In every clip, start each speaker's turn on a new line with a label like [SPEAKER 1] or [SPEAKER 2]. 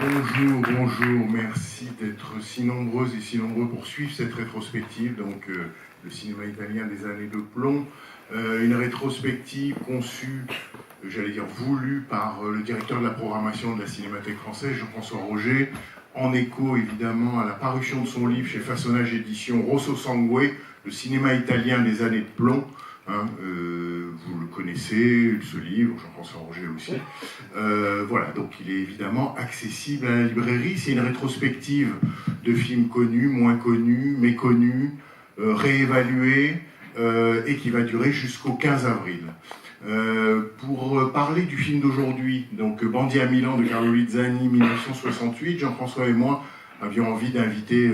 [SPEAKER 1] Bonjour, bonjour, merci d'être si nombreuses et si nombreux pour suivre cette rétrospective, donc le cinéma italien des années de plomb, une rétrospective conçue, j'allais dire voulue par le directeur de la programmation de la Cinémathèque française, Jean-François Roger, en écho évidemment à la parution de son livre chez Façonnage Éditions, Rosso Sangue, le cinéma italien des années de plomb. Vous le connaissez, ce livre, Jean-François Roger aussi. Voilà, donc il est évidemment accessible à la librairie. C'est une rétrospective de films connus, moins connus, méconnus, réévalués, et qui va durer jusqu'au 15 avril. Pour parler du film d'aujourd'hui, donc Bandit à Milan de Carlo Lizzani, 1968, Jean-François et moi avions envie d'inviter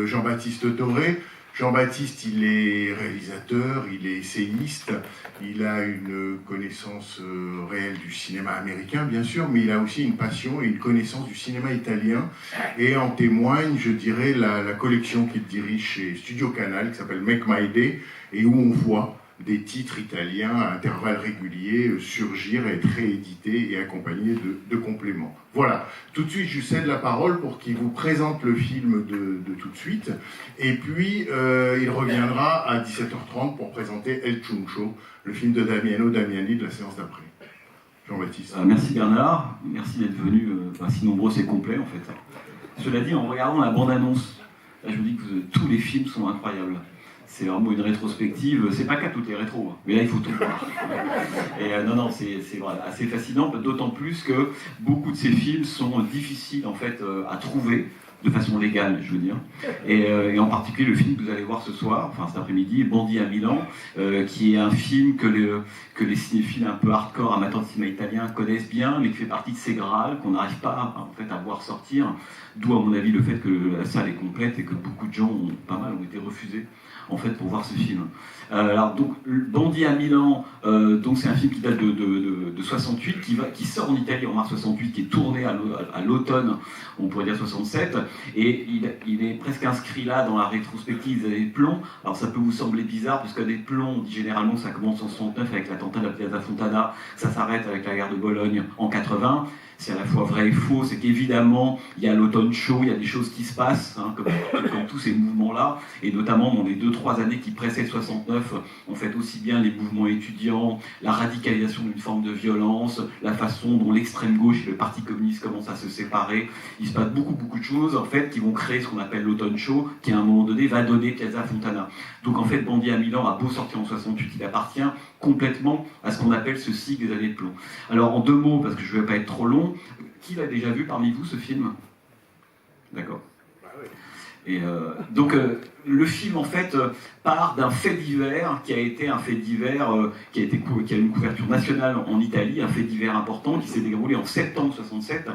[SPEAKER 1] Jean-Baptiste Toré. Jean-Baptiste, il est réalisateur, il est essayiste, il a une connaissance réelle du cinéma américain, bien sûr, mais il a aussi une passion et une connaissance du cinéma italien. Et en témoigne, je dirais, la collection qu'il dirige chez Studio Canal, qui s'appelle Make My Day, et où on voit des titres italiens à intervalles réguliers surgir, être réédités et accompagnés de compléments. Voilà, tout de suite je cède la parole pour qu'il vous présente le film de tout de suite, et puis il reviendra à 17h30 pour présenter El Ciuncio, le film de Damiano Damiani de la séance d'après. Jean-Baptiste.
[SPEAKER 2] Merci Bernard, merci d'être venu, si nombreux c'est complet en fait. Cela dit, en regardant la bande-annonce, là je me dis que tous les films sont incroyables. C'est vraiment une rétrospective, c'est pas qu'à toutes les rétros, hein, mais là il faut tout voir. Et non, c'est voilà, assez fascinant, d'autant plus que beaucoup de ces films sont difficiles en fait à trouver, de façon légale, je veux dire. Et en particulier le film que vous allez voir ce soir, enfin cet après-midi, Bandit à Milan, qui est un film que les cinéphiles un peu hardcore, amateurs de cinéma italien connaissent bien, mais qui fait partie de ces grâles qu'on n'arrive pas en fait, à voir sortir. D'où à mon avis le fait que la salle est complète et que beaucoup de gens, pas mal, ont été refusés en fait pour voir ce film. Alors donc Bandit à Milan, donc c'est un film qui date de 68, qui sort en Italie en mars 68, qui est tourné à l'automne, on pourrait dire 67, et il est presque inscrit là dans la rétrospective des années de plomb. Alors ça peut vous sembler bizarre, parce qu'année de plomb, on dit généralement ça commence en 69 avec l'attentat de la Piazza Fontana, ça s'arrête avec la guerre de Bologne en 80. C'est à la fois vrai et faux, c'est qu'évidemment, il y a l'automne chaud, il y a des choses qui se passent, hein, comme tous ces mouvements-là, et notamment dans les 2-3 années qui précèdent 69, on fait aussi bien les mouvements étudiants, la radicalisation d'une forme de violence, la façon dont l'extrême gauche et le Parti communiste commencent à se séparer. Il se passe beaucoup de choses, en fait, qui vont créer ce qu'on appelle l'automne chaud, qui à un moment donné va donner Piazza Fontana. Donc en fait, Bandit à Milan a beau sortir en 68, il appartient complètement à ce qu'on appelle ce cycle des années de plomb. Alors en 2 mots, parce que je ne vais pas être trop long, qui l'a déjà vu parmi vous ce film? D'accord. Et donc le film en fait part d'un fait divers qui a été un fait divers qui a une couverture nationale en Italie, un fait divers important qui s'est déroulé en septembre 67,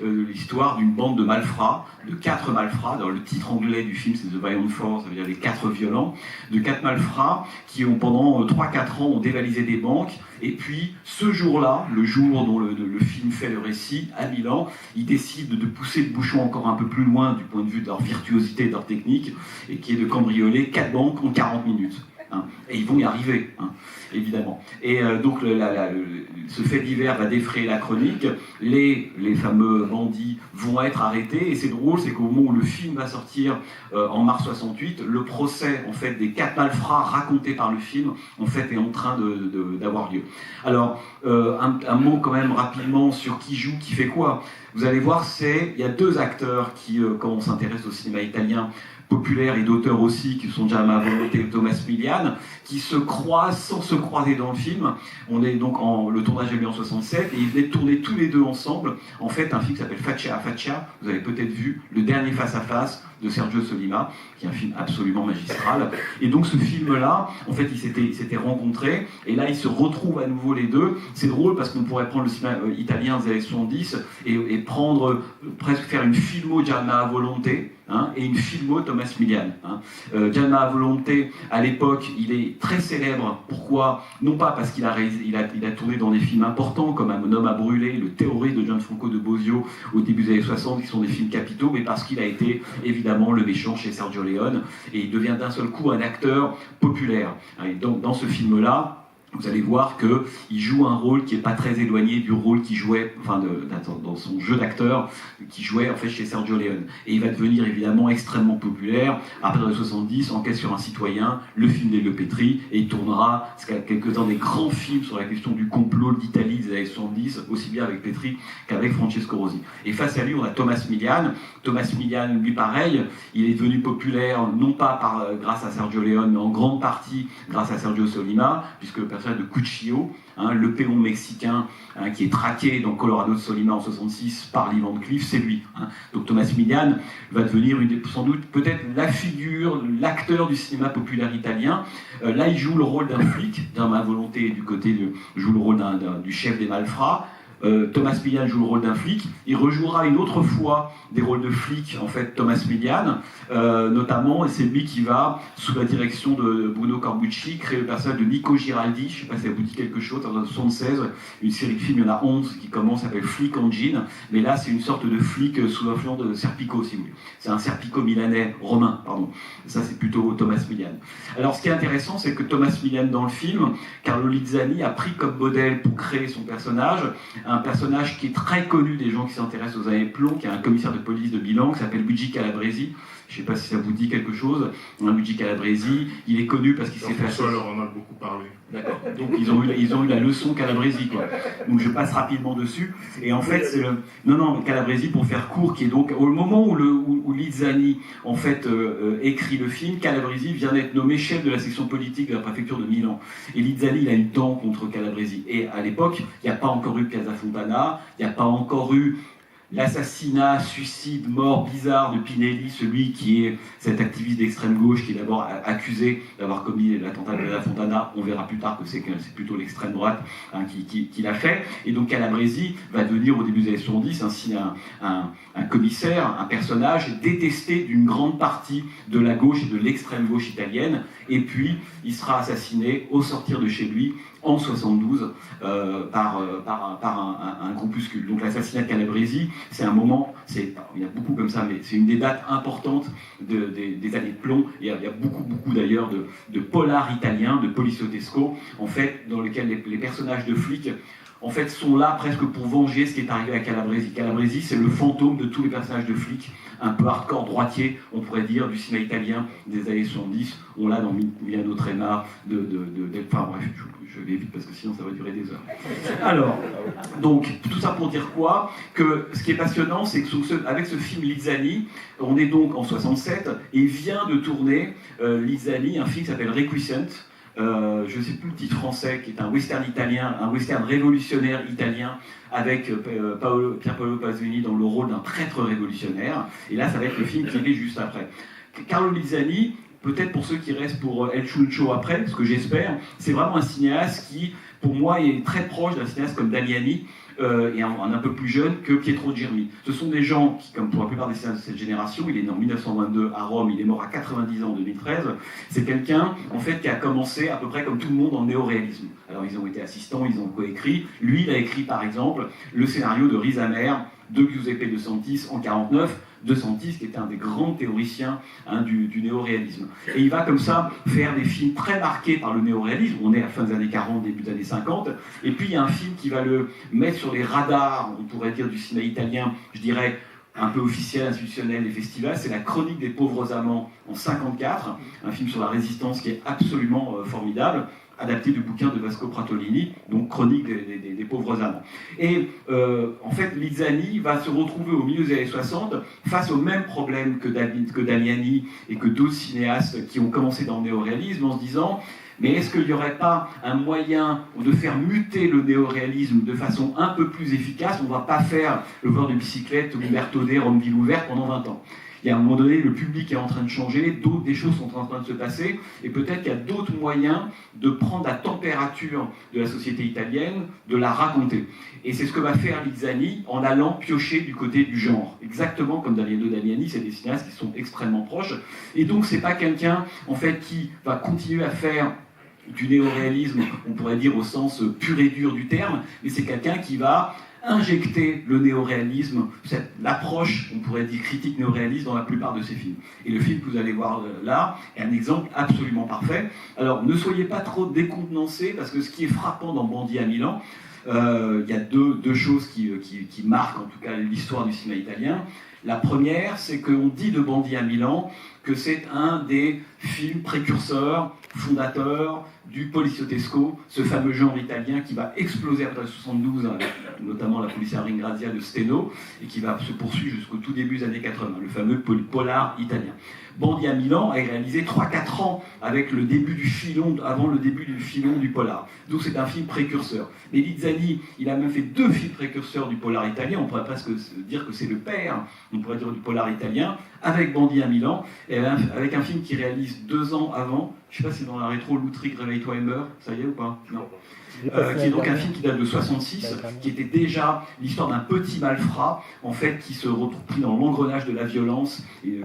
[SPEAKER 2] l'histoire d'une bande de malfrats, de 4 malfrats. Dans le titre anglais du film c'est The Violent Four, ça veut dire les 4 violents, de 4 malfrats qui ont pendant 3-4 ans ont dévalisé des banques. Et puis ce jour-là, le jour dont le film fait le récit, à Milan, ils décident de pousser le bouchon encore un peu plus loin du point de vue de leur virtuosité, de leur technique, et qui est de cambrioler 4 banques en 40 minutes. Hein. Et ils vont y arriver, hein, évidemment. Et donc ce fait divers va défrayer la chronique, les fameux bandits vont être arrêtés, et c'est drôle, c'est qu'au moment où le film va sortir en mars 68, le procès en fait, des 4 malfrats racontés par le film en fait, est en train d'avoir lieu. Alors, un mot quand même rapidement sur qui joue, qui fait quoi. Vous allez voir, il y a 2 acteurs qui, quand on s'intéresse au cinéma italien, populaires et d'auteurs aussi, qui sont Gianni Volonté et Thomas Milian, qui se croisent sans se croiser dans le film. On est donc le tournage est en 67, et ils venaient tourner tous les 2 ensemble, en fait, un film qui s'appelle Faccia a Faccia, vous avez peut-être vu, le dernier face-à-face de Sergio Solima, qui est un film absolument magistral. Et donc ce film-là, en fait, ils s'étaient rencontrés, et là, ils se retrouvent à nouveau les 2. C'est drôle, parce qu'on pourrait prendre le cinéma italien des années 70, et prendre, presque faire une filmo Gianni Volonté, hein, et une filmo Thomas Milian. Hein. Gianni Volonté, à l'époque, il est très célèbre. Pourquoi? Non pas parce qu'il a tourné dans des films importants, comme Un homme à brûler, Le terroriste de Gianfranco de Bosio, au début des années 60, qui sont des films capitaux, mais parce qu'il a été, évidemment, le méchant chez Sergio Leone, et il devient d'un seul coup un acteur populaire. Et donc, dans ce film-là, vous allez voir qu'il joue un rôle qui n'est pas très éloigné du rôle qu'il jouait, dans son jeu d'acteur, qui jouait en fait chez Sergio Leone. Et il va devenir évidemment extrêmement populaire. À partir de 70, Enquête sur un citoyen, le film d'Elio Petri, et il tournera quelques-uns des grands films sur la question du complot d'Italie des années 70, aussi bien avec Petri qu'avec Francesco Rosi. Et face à lui, on a Thomas Milian. Thomas Milian, lui pareil, il est devenu populaire, non pas grâce à Sergio Leone, mais en grande partie grâce à Sergio Solima, puisque le personnage de Cuccio, le péon mexicain qui est traqué dans Colorado de Solima en 66 par Lee Van Cleef, c'est lui. Donc Thomas Milian va devenir sans doute peut-être la figure, l'acteur du cinéma populaire italien. Là, il joue le rôle d'un flic, dans Ma volonté du côté joue le rôle du chef des malfrats. Thomas Milian joue le rôle d'un flic. Il rejouera une autre fois des rôles de flic, en fait, Thomas Milian, notamment, et c'est lui qui va, sous la direction de Bruno Corbucci, créer le personnage de Nico Giraldi. Je ne sais pas si ça vous dit quelque chose, en 1976, une série de films, il y en a 11 qui commence, s'appelle Flic en jean, mais là, c'est une sorte de flic sous l'influence de Serpico, si vous voulez. C'est un Serpico milanais, romain, pardon. Ça, c'est plutôt Thomas Milian. Alors, ce qui est intéressant, c'est que Thomas Milian, dans le film, Carlo Lizzani a pris comme modèle pour créer son personnage un personnage qui est très connu des gens qui s'intéressent aux années plomb, qui est un commissaire de police de Milan, qui s'appelle Luigi Calabresi. Je ne sais pas si ça vous dit quelque chose. Luigi Calabresi, il est connu parce qu'il s'est fait...
[SPEAKER 1] François leur en a beaucoup parlé.
[SPEAKER 2] D'accord. Donc ils ont eu la leçon Calabresi, quoi. Donc je passe rapidement dessus. Et en fait, c'est le... Non, Calabresi, pour faire court, qui est donc... Au moment où Lizzani, en fait, écrit le film, Calabresi vient d'être nommé chef de la section politique de la préfecture de Milan. Et Lizzani, il a une dent contre Calabresi. Et à l'époque, il n'y a pas encore eu Piazza Fontana, il n'y a pas encore eu l'assassinat, suicide, mort bizarre de Pinelli, celui qui est cet activiste d'extrême gauche qui est d'abord accusé d'avoir commis l'attentat de la Fontana. On verra plus tard que c'est plutôt l'extrême droite qui l'a fait. Et donc Calabresi va devenir au début des années 70 un commissaire, un personnage détesté d'une grande partie de la gauche et de l'extrême gauche italienne. Et puis il sera assassiné au sortir de chez lui en 72 par un groupuscule. Donc l'assassinat de Calabresi, c'est un moment, il y a beaucoup comme ça, mais c'est une des dates importantes des années de plomb. Il y a beaucoup d'ailleurs de polars italiens, de poliziotesco, en fait, dans lesquels les personnages de flics en fait, sont là presque pour venger ce qui est arrivé à Calabresi. Calabresi, c'est le fantôme de tous les personnages de flics, un peu hardcore droitier, on pourrait dire, du cinéma italien des années 70. On l'a dans Milano Trenna, enfin bref, je vais vite parce que sinon ça va durer des heures. Alors, donc, tout ça pour dire quoi? Que ce qui est passionnant, c'est que avec ce film Lizzani, on est donc en 67, et vient de tourner Lizzani, un film qui s'appelle Requiescent, je ne sais plus le titre français, qui est un western italien, un western révolutionnaire italien, avec Pier Paolo Pasolini dans le rôle d'un prêtre révolutionnaire. Et là, ça va être le film qui est juste après. Carlo Lizzani, peut-être pour ceux qui restent pour El Chuncho après, ce que j'espère, c'est vraiment un cinéaste qui, pour moi, est très proche d'un cinéaste comme Damiani, et un peu plus jeune que Pietro Germi. Ce sont des gens qui, comme pour la plupart des cinéastes de cette génération, il est né en 1922 à Rome, il est mort à 90 ans en 2013, c'est quelqu'un en fait qui a commencé à peu près comme tout le monde en néoréalisme. Alors ils ont été assistants, ils ont coécrit. Lui, il a écrit par exemple le scénario de Riz Amer de Giuseppe De Santis en 1949, De Santis, qui était un des grands théoriciens du néoréalisme. Et il va comme ça faire des films très marqués par le néoréalisme. On est à la fin des années 40, début des années 50. Et puis il y a un film qui va le mettre sur les radars, on pourrait dire, du cinéma italien, je dirais, un peu officiel, institutionnel des festivals. C'est La Chronique des pauvres amants en 1954, un film sur la résistance qui est absolument formidable, adapté du bouquin de Vasco Pratolini, donc Chronique des pauvres amants. Et en fait, Lizzani va se retrouver au milieu des années 60 face au même problème que Damiani et que d'autres cinéastes qui ont commencé dans le néoréalisme en se disant mais est-ce qu'il n'y aurait pas un moyen de faire muter le néoréalisme de façon un peu plus efficace? On ne va pas faire Le voleur de bicyclette, Umberto D, Rome ville ouverte pendant 20 ans. Et à un moment donné, le public est en train de changer, des choses sont en train de se passer, et peut-être qu'il y a d'autres moyens de prendre la température de la société italienne, de la raconter. Et c'est ce que va faire Lizzani en allant piocher du côté du genre. Exactement comme Damiano Damiani, c'est des cinéastes qui sont extrêmement proches. Et donc, c'est pas quelqu'un, en fait, qui va continuer à faire du néoréalisme, on pourrait dire au sens pur et dur du terme, mais c'est quelqu'un qui va injecté le néoréalisme, l'approche, on pourrait dire critique néoréaliste dans la plupart de ses films. Et le film que vous allez voir là est un exemple absolument parfait. Alors ne soyez pas trop décontenancés, parce que ce qui est frappant dans Bandit à Milan, il y a deux choses qui marquent en tout cas l'histoire du cinéma italien. La première, c'est qu'on dit de Bandit à Milan que c'est un des films précurseurs, fondateurs du poliziotesco, ce fameux genre italien qui va exploser après 1972, avec notamment la Polizia Ringrazia de Steno, et qui va se poursuivre jusqu'au tout début des années 80, le fameux polar italien. Bandit à Milan a réalisé 3-4 ans avec le début du filon, avant le début du filon du polar. Donc c'est un film précurseur. Mais Lizzani, il a même fait 2 films précurseurs du polar italien, on pourrait presque dire que c'est le père, on pourrait dire, du polar italien, avec Bandit à Milan, et avec un film qu'il réalise 2 ans avant, je ne sais pas si dans la rétro, L'Outrigue, Réveille-toi et meurs, ça y est ou pas? Non. Qui est donc un film qui date de 66, qui était déjà l'histoire d'un petit malfrat, en fait, qui se retrouve pris dans l'engrenage de la violence, et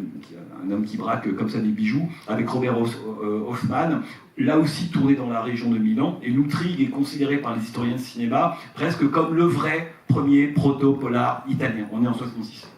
[SPEAKER 2] un homme qui braque comme ça des bijoux, avec Robert Hoffman, là aussi tourné dans la région de Milan, et L'Outrigue est considéré par les historiens de cinéma presque comme le vrai premier proto-polar italien. On est en 66.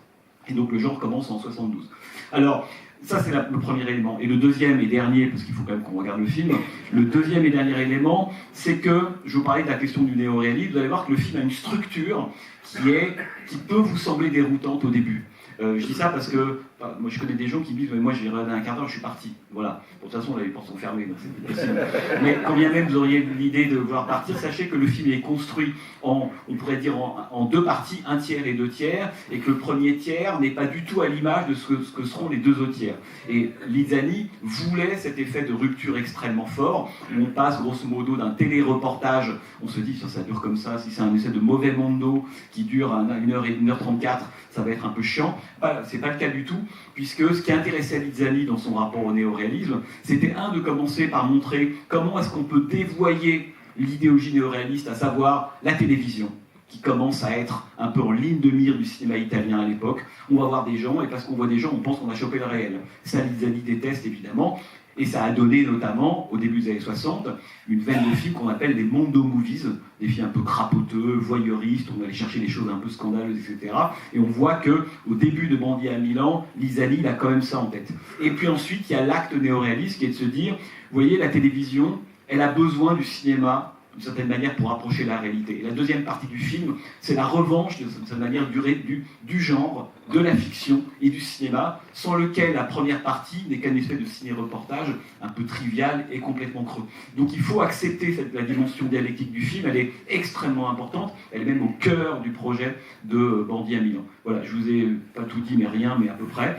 [SPEAKER 2] Et donc le genre commence en 72. Alors, ça, c'est le premier élément. Et le deuxième et dernier, parce qu'il faut quand même qu'on regarde le film, le deuxième et dernier élément, c'est que, je vous parlais de la question du néoréalisme, vous allez voir que le film a une structure qui peut vous sembler déroutante au début. Je dis ça parce que moi je connais des gens qui me disent mais moi j'ai regardé un quart d'heure, je suis parti. Voilà. De toute façon, là, les portes sont fermées, donc c'est plus possible. Mais quand bien même vous auriez l'idée de vouloir partir, sachez que le film est construit on pourrait dire en 2 parties, 1 tiers et 2 tiers, et que le premier tiers n'est pas du tout à l'image de ce que seront les 2 autres tiers. Et Lizzani voulait cet effet de rupture extrêmement fort, où on passe grosso modo d'un téléreportage, on se dit ça dure comme ça, si c'est un essai de mauvais mondo qui dure 1h34, ça va être un peu chiant. C'est pas le cas du tout, puisque ce qui intéressait Lizzani dans son rapport au néoréalisme, c'était de commencer par montrer comment est-ce qu'on peut dévoyer l'idéologie néoréaliste, à savoir la télévision, qui commence à être un peu en ligne de mire du cinéma italien à l'époque. On va voir des gens, et parce qu'on voit des gens, on pense qu'on a chopé le réel. Ça, Lizzani déteste évidemment, et ça a donné notamment, au début des années 60, une veine de films qu'on appelle des mondo movies, des films un peu crapoteux, voyeuristes, on allait chercher des choses un peu scandaleuses, etc. Et on voit qu'au début de Bandit à Milan, Lizzani, il a quand même ça en tête. Et puis ensuite, il y a l'acte néoréaliste qui est de se dire, vous voyez, la télévision, elle a besoin du cinéma, d'une certaine manière, pour approcher la réalité. Et la deuxième partie du film, c'est la revanche, de cette manière, du genre, de la fiction et du cinéma, sans lequel la première partie n'est qu'un espèce de ciné-reportage un peu trivial et complètement creux. Donc il faut accepter la dimension dialectique du film, elle est extrêmement importante, elle est même au cœur du projet de Bandit à Milan. Voilà, je vous ai pas tout dit, mais rien, mais à peu près.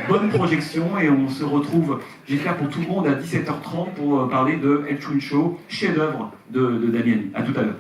[SPEAKER 2] Bonne projection, et on se retrouve, j'espère pour tout le monde, à 17h30 pour parler de El Chuncho, chef-d'œuvre de Damiani. À tout à l'heure.